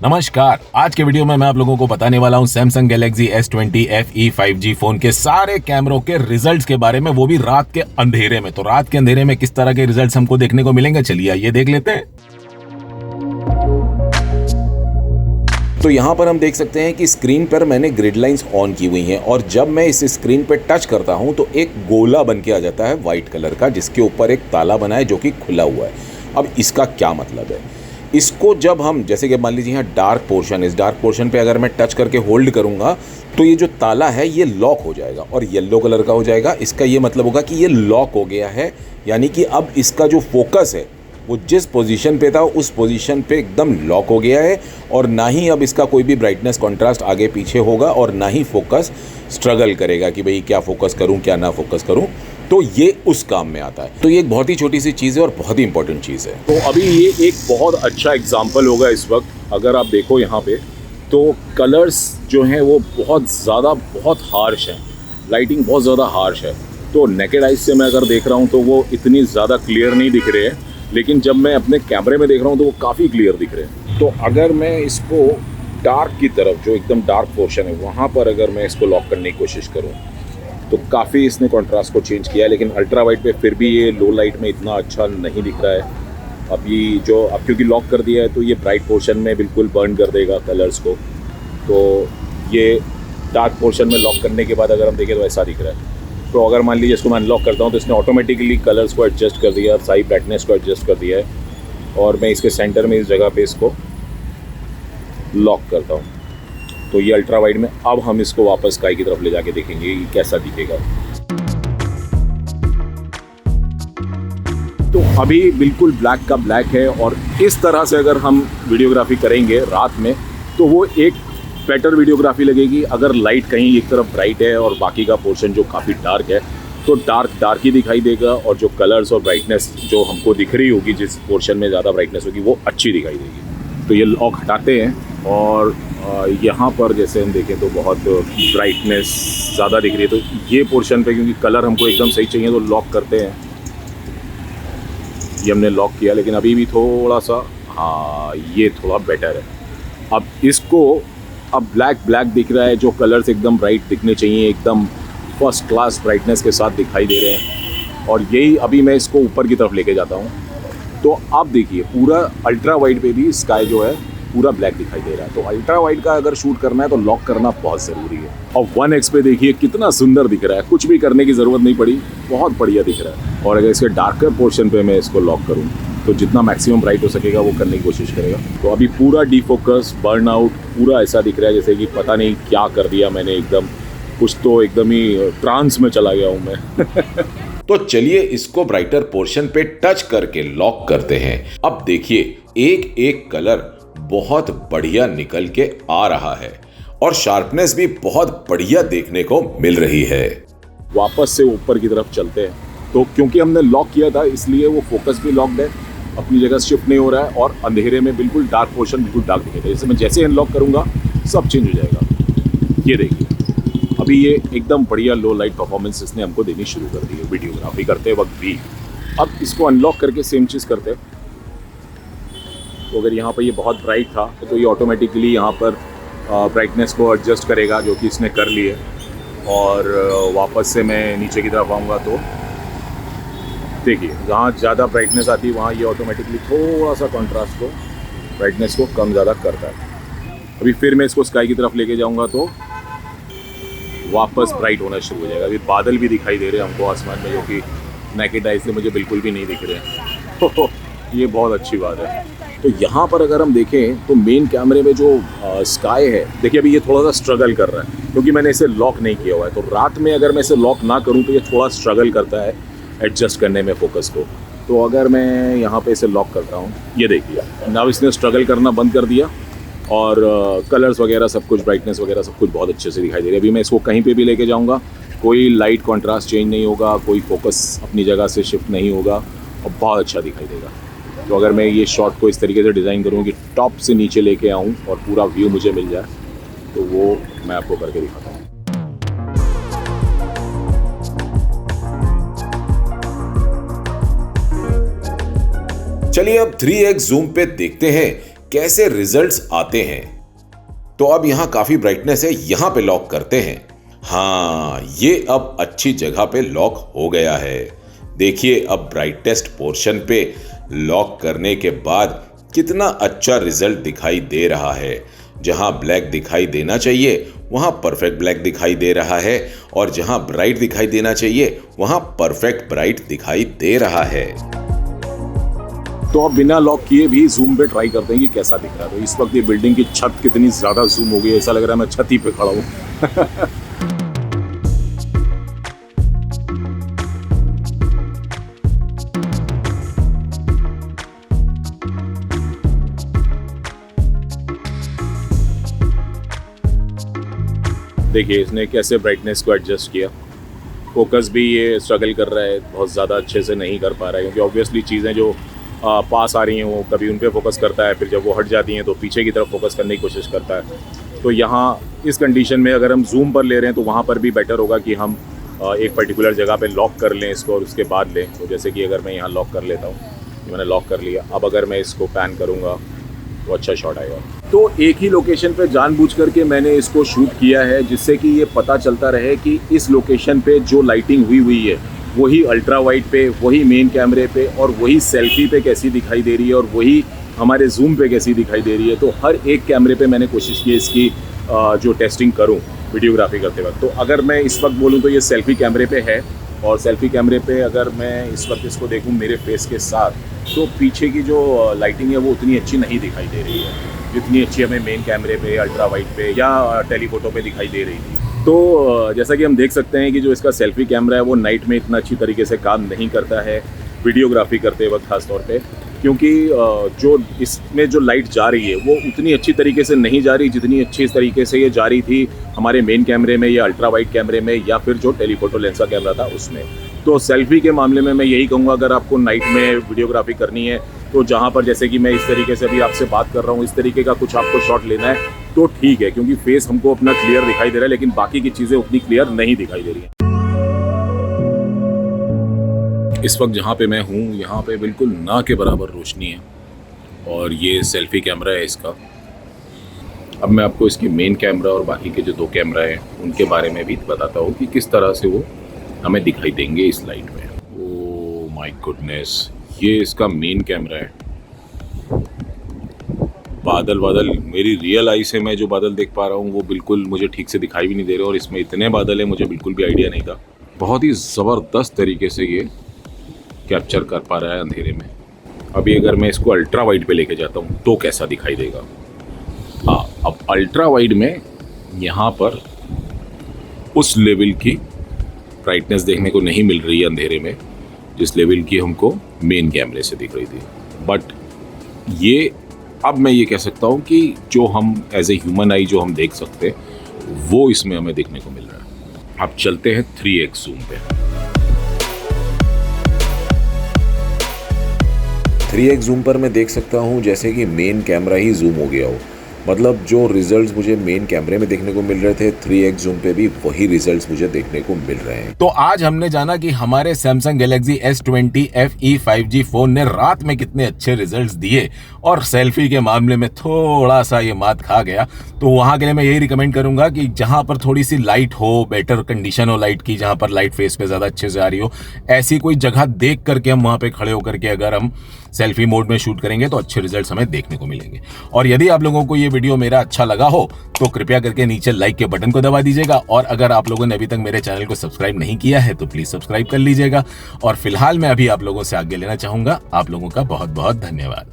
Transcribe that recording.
नमस्कार। आज के वीडियो में मैं आप लोगों को बताने वाला हूं Samsung Galaxy S20 FE 5G phone के सारे कैमरों के रिजल्ट्स के बारे में, वो भी रात के अंधेरे में। तो रात के अंधेरे में किस तरह के रिजल्ट्स हमको देखने को मिलेंगे, चलिए ये देख लेते हैं। तो यहां पर हम देख सकते हैं कि स्क्रीन पर मैंने ग्रिड लाइंस ऑन की हुई हैं और जब मैं इस स्क्रीन पर टच करता हूं तो एक गोला बन के आ जाता है व्हाइट कलर का, जिसके ऊपर एक ताला बना है जो कि खुला हुआ है। अब इसका क्या मतलब है? इसको जब हम, जैसे कि मान लीजिए यहाँ डार्क पोर्शन, इस डार्क पोर्शन पे अगर मैं टच करके होल्ड करूँगा तो ये जो ताला है ये लॉक हो जाएगा और येलो कलर का हो जाएगा। इसका ये मतलब होगा कि ये लॉक हो गया है, यानी कि अब इसका जो फोकस है वो जिस पोजीशन पे था उस पोजीशन पे एकदम लॉक हो गया है और ना ही अब इसका कोई भी ब्राइटनेस कॉन्ट्रास्ट आगे पीछे होगा और ना ही फोकस स्ट्रगल करेगा कि भाई क्या फोकस करूँ क्या ना फोकस करूँ। तो ये उस काम में आता है। तो ये एक बहुत ही छोटी सी चीज़ है और बहुत ही इंपॉर्टेंट चीज़ है। तो अभी ये एक बहुत अच्छा एग्जाम्पल होगा इस वक्त। अगर आप देखो यहाँ पे तो कलर्स जो हैं वो बहुत हार्श हैं, लाइटिंग बहुत ज़्यादा हार्श है। तो नेकेड आइज से मैं अगर देख रहा हूँ तो वो इतनी ज़्यादा क्लियर नहीं दिख रहे हैं, लेकिन जब मैं अपने कैमरे में देख रहा हूँ तो वो काफ़ी क्लियर दिख रहे हैं। तो अगर मैं इसको डार्क की तरफ, जो एकदम डार्क पोर्शन है वहाँ पर अगर मैं इसको लॉक करने की कोशिश करूँ तो काफ़ी इसने कंट्रास्ट को चेंज किया है, लेकिन अल्ट्रा वाइड पे फिर भी ये लो लाइट में इतना अच्छा नहीं दिख रहा है। अब क्योंकि लॉक कर दिया है तो ये ब्राइट पोर्शन में बिल्कुल बर्न कर देगा कलर्स को। तो ये डार्क पोर्शन में लॉक करने के बाद अगर हम देखें तो ऐसा दिख रहा है। तो अगर मान लीजिए इसको मैं अनलॉक करता हूँ तो इसने ऑटोमेटिकली कलर्स को एडजस्ट कर दिया, सारी ब्राइटनेस को एडजस्ट कर दिया है और मैं इसके सेंटर में इस जगह पे इसको लॉक करता हूँ। तो ये अल्ट्रा वाइड में अब हम इसको वापस स्काई की तरफ ले जाके देखेंगे कि कैसा दिखेगा। तो अभी बिल्कुल ब्लैक का ब्लैक है और इस तरह से अगर हम वीडियोग्राफी करेंगे रात में तो वो एक बेटर वीडियोग्राफी लगेगी। अगर लाइट कहीं एक तरफ ब्राइट है और बाकी का पोर्शन जो काफ़ी डार्क है तो डार्क ही दिखाई देगा और जो कलर्स और ब्राइटनेस जो हमको दिख रही होगी, जिस पोर्शन में ज़्यादा ब्राइटनेस होगी वो अच्छी दिखाई देगी। तो ये लॉक हटाते हैं और यहाँ पर जैसे हम देखें तो बहुत ब्राइटनेस ज़्यादा दिख रही है। तो ये पोर्शन पे क्योंकि कलर हमको एकदम सही चाहिए तो लॉक करते हैं। ये हमने लॉक किया, लेकिन अभी भी थोड़ा सा, हाँ ये थोड़ा बेटर है। अब इसको अब ब्लैक दिख रहा है, जो कलर्स एकदम ब्राइट दिखने चाहिए, एकदम फर्स्ट क्लास ब्राइटनेस के साथ दिखाई दे रहे हैं। और यही अभी मैं इसको ऊपर की तरफ लेके जाता हूँ तो आप देखिए पूरा अल्ट्रा वाइड पे भी स्काई जो है पूरा ब्लैक दिखाई दे रहा है। तो अल्ट्रा वाइड का अगर शूट करना है तो लॉक करना बहुत ज़रूरी है। और 1x पे देखिए कितना सुंदर दिख रहा है, कुछ भी करने की ज़रूरत नहीं पड़ी, बहुत बढ़िया दिख रहा है। और अगर इसके डार्कर पोर्शन पे मैं इसको लॉक करूँ तो जितना मैक्सिमम ब्राइट हो सकेगा वो करने की कोशिश करेगा। तो अभी पूरा डीफोकस, बर्न आउट पूरा ऐसा दिख रहा है जैसे कि पता नहीं क्या कर दिया मैंने, एकदम कुछ तो एकदम ही ट्रांस में चला गया हूँ मैं। तो चलिए इसको ब्राइटर पोर्शन पे टच करके लॉक करते हैं। अब देखिए एक एक कलर बहुत बढ़िया निकल के आ रहा है और शार्पनेस भी बहुत बढ़िया देखने को मिल रही है। वापस से ऊपर की तरफ चलते हैं। तो क्योंकि हमने लॉक किया था इसलिए वो फोकस भी लॉक्ड है, अपनी जगह शिफ्ट नहीं हो रहा है और अंधेरे में बिल्कुल डार्क पोर्शन बिल्कुल डार्क दिखेगा। जैसे मैं जैसे अनलॉक करूंगा सब चेंज हो जाएगा। ये देखिए अभी ये एकदम बढ़िया लो लाइट परफॉर्मेंस इसने हमको देनी शुरू कर दी है वीडियोग्राफी करते वक्त भी। अब इसको अनलॉक करके सेम चीज़ करते हैं। तो अगर यहाँ पर ये बहुत ब्राइट था तो ये ऑटोमेटिकली यहाँ पर ब्राइटनेस को एडजस्ट करेगा, जो कि इसने कर लिए। और वापस से मैं नीचे की तरफ आऊँगा तो देखिए जहाँ ज़्यादा ब्राइटनेस आती है वहाँ ये ऑटोमेटिकली थोड़ा सा कंट्रास्ट को, ब्राइटनेस को कम ज़्यादा करता है। अभी फिर मैं इसको स्काई की तरफ लेके जाऊँगा तो वापस ब्राइट होना शुरू हो जाएगा। अभी बादल भी दिखाई दे रहे हैं हमको आसमान में, जो कि नेकेड आई से मुझे बिल्कुल भी नहीं दिख रहे हैं। तो ये बहुत अच्छी बात है। तो यहाँ पर अगर हम देखें तो मेन कैमरे में जो स्काई है, देखिए अभी ये थोड़ा सा स्ट्रगल कर रहा है क्योंकि मैंने इसे लॉक नहीं किया हुआ है। तो रात में अगर मैं इसे लॉक ना करूँ तो ये थोड़ा स्ट्रगल करता है एडजस्ट करने में फोकस को। तो अगर मैं यहाँ पे इसे लॉक करता हूँ, ये देखिए नाउ इसने स्ट्रगल करना बंद कर दिया और कलर्स वगैरह सब कुछ, ब्राइटनेस वगैरह सब कुछ बहुत अच्छे से दिखाई दे रही है। अभी मैं इसको कहीं पे भी लेके जाऊँगा कोई लाइट कॉन्ट्रास्ट चेंज नहीं होगा, कोई फोकस अपनी जगह से शिफ्ट नहीं होगा और बहुत अच्छा दिखाई देगा। तो अगर मैं ये शॉट को इस तरीके से डिज़ाइन करूँ कि टॉप से नीचे लेके आऊँ और पूरा व्यू मुझे मिल जाए तो वो मैं आपको करके दिखाता हूँ। चलिए अब 3x जूम पे देखते हैं कैसे रिजल्ट्स आते हैं। तो अब यहाँ काफी ब्राइटनेस है, यहाँ पे लॉक करते हैं। हाँ, ये अब अच्छी जगह पे लॉक हो गया है। देखिए अब ब्राइटेस्ट पोर्शन पे लॉक करने के बाद कितना अच्छा रिजल्ट दिखाई दे रहा है। जहां ब्लैक दिखाई देना चाहिए वहां परफेक्ट ब्लैक दिखाई दे रहा है, और जहां ब्राइट दिखाई देना चाहिए वहां परफेक्ट ब्राइट दिखाई दे रहा है। तो अब बिना लॉक किए भी जूम पे ट्राई करते हैं कि कैसा दिख रहा है। तो इस वक्त ये बिल्डिंग की छत कितनी ज़्यादा जूम हो गई है, ऐसा लग रहा है मैं छत ही पे खड़ा हूँ। देखिए इसने कैसे ब्राइटनेस को एडजस्ट किया। फोकस भी ये स्ट्रगल कर रहा है, बहुत ज़्यादा अच्छे से नहीं कर पा रहा है, क्योंकि ऑब्वियसली चीज़ें जो पास आ रही हैं वो कभी उन पे फोकस करता है, फिर जब वो हट जाती हैं तो पीछे की तरफ फोकस करने की कोशिश करता है। तो यहाँ इस कंडीशन में अगर हम जूम पर ले रहे हैं तो वहाँ पर भी बेटर होगा कि हम एक पर्टिकुलर जगह पे लॉक कर लें इसको और उसके बाद लें। तो जैसे कि अगर मैं यहाँ लॉक कर लेता हूँ, मैंने लॉक कर लिया, अब अगर मैं इसको पैन करूँगा तो अच्छा शॉट आएगा। तो एक ही लोकेशन पे जानबूझ करके मैंने इसको शूट किया है, जिससे कि ये पता चलता रहे कि इस लोकेशन पे जो लाइटिंग हुई है वही अल्ट्रा वाइड पे, वही मेन कैमरे पे और वही सेल्फी पे कैसी दिखाई दे रही है और वही हमारे जूम पे कैसी दिखाई दे रही है। तो हर एक कैमरे पे मैंने कोशिश की इसकी जो टेस्टिंग करूं वीडियोग्राफी करते वक्त। तो अगर मैं इस वक्त बोलूं तो ये सेल्फी कैमरे पे है, और सेल्फी कैमरे पे अगर मैं इस वक्त इसको देखूं मेरे फेस के साथ, तो पीछे की जो लाइटिंग है वो उतनी अच्छी नहीं दिखाई दे रही है जितनी अच्छी हमें मेन कैमरे पे, अल्ट्रा वाइड पे या टेलीफोटो पे दिखाई दे रही थी। तो जैसा कि हम देख सकते हैं कि जो इसका सेल्फी कैमरा है वो नाइट में इतना अच्छी तरीके से काम नहीं करता है वीडियोग्राफी करते वक्त खास तौर पे, क्योंकि जो इसमें जो लाइट जा रही है वो उतनी अच्छी तरीके से नहीं जा रही जितनी अच्छी तरीके से ये जा रही थी हमारे मेन कैमरे में या अल्ट्रा वाइड कैमरे में या फिर जो टेलीफोटो लेंस का कैमरा था उसमें। तो सेल्फी के मामले में मैं यही कहूँगा, अगर आपको नाइट में वीडियोग्राफी करनी है तो जहाँ पर जैसे कि मैं इस तरीके से अभी आपसे बात कर रहा हूँ, इस तरीके का कुछ आपको शॉट लेना है तो ठीक है, क्योंकि फेस हमको अपना क्लियर दिखाई दे रहा है लेकिन बाकी की चीज़ें उतनी क्लियर नहीं दिखाई दे रही हैं। इस वक्त जहाँ पे मैं हूँ यहाँ पे बिल्कुल ना के बराबर रोशनी है और ये सेल्फी कैमरा है इसका। अब मैं आपको इसकी मेन कैमरा और बाकी के जो दो कैमरा हैं उनके बारे में भी बताता हूँ कि किस तरह से वो हमें दिखाई देंगे इस लाइट में। ओह माय गुडनेस, ये इसका मेन कैमरा है। बादल बादल मेरी रियल आई से मैं जो बादल देख पा रहा हूँ वो बिल्कुल मुझे ठीक से दिखाई भी नहीं दे रहे, और इसमें इतने बादल है मुझे बिल्कुल भी आइडिया नहीं था। बहुत ही ज़बरदस्त तरीके से ये कैप्चर कर पा रहा है अंधेरे में। अभी अगर मैं इसको अल्ट्रा वाइड पे लेके जाता हूँ तो कैसा दिखाई देगा। हाँ, अब अल्ट्रा वाइड में यहाँ पर उस लेवल की ब्राइटनेस देखने को नहीं मिल रही है अंधेरे में जिस लेवल की हमको मेन कैमरे से दिख रही थी। बट ये अब मैं ये कह सकता हूँ कि जो हम एज ए ह्यूमन आई जो हम देख सकते हैं वो इसमें हमें देखने को मिल रहा है। अब चलते हैं 3x जूम पे। 3x जूम पर मैं देख सकता हूँ जैसे कि मेन कैमरा ही जूम हो गया हो। मतलब जो रिजल्ट्स मुझे मेन कैमरे में देखने को मिल रहे थे 3x जूम पे भी वही रिजल्ट्स मुझे देखने को मिल रहे हैं। तो आज हमने जाना कि हमारे Samsung Galaxy S20 FE 5G phone ने रात में कितने अच्छे रिजल्ट्स दिए और सेल्फी के मामले में थोड़ा सा ये मात खा गया। तो वहां के लिए मैं यही रिकमेंड करूंगा कि जहां पर थोड़ी सी लाइट हो, बेटर कंडीशन हो लाइट की, जहां पर लाइट फेस पे ज्यादा अच्छे से आ रही हो, ऐसी कोई जगह देख करके हम वहां पे खड़े होकर के अगर हम सेल्फी मोड में शूट करेंगे तो अच्छे रिजल्ट्स हमें देखने को मिलेंगे। और यदि आप लोगों को ये वीडियो मेरा अच्छा लगा हो तो कृपया करके नीचे लाइक के बटन को दबा दीजिएगा, और अगर आप लोगों ने अभी तक मेरे चैनल को सब्सक्राइब नहीं किया है तो प्लीज सब्सक्राइब कर लीजिएगा। और फिलहाल मैं अभी आप लोगों से आज्ञा लेना चाहूंगा। आप लोगों का बहुत बहुत धन्यवाद।